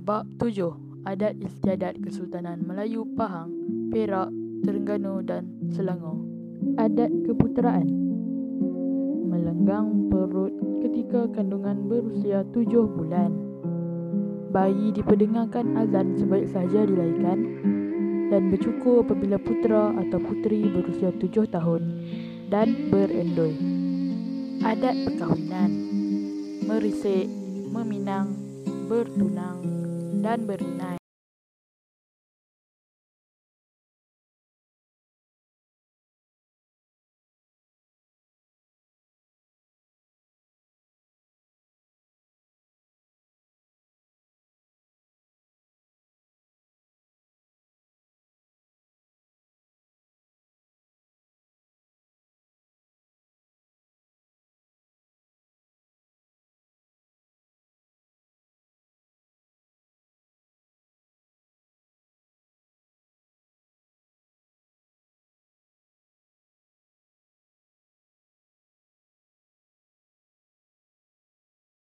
Bab 7. Adat istiadat Kesultanan Melayu Pahang, Perak, Terengganu dan Selangor. Adat keputeraan. Melenggang perut ketika kandungan berusia 7 bulan. Bayi diperdengarkan azan sebaik sahaja dilahirkan dan bercukur apabila putera atau puteri berusia 7 tahun dan berendoi. Adat perkahwinan. Merisik, meminang, bertunang dan berinai.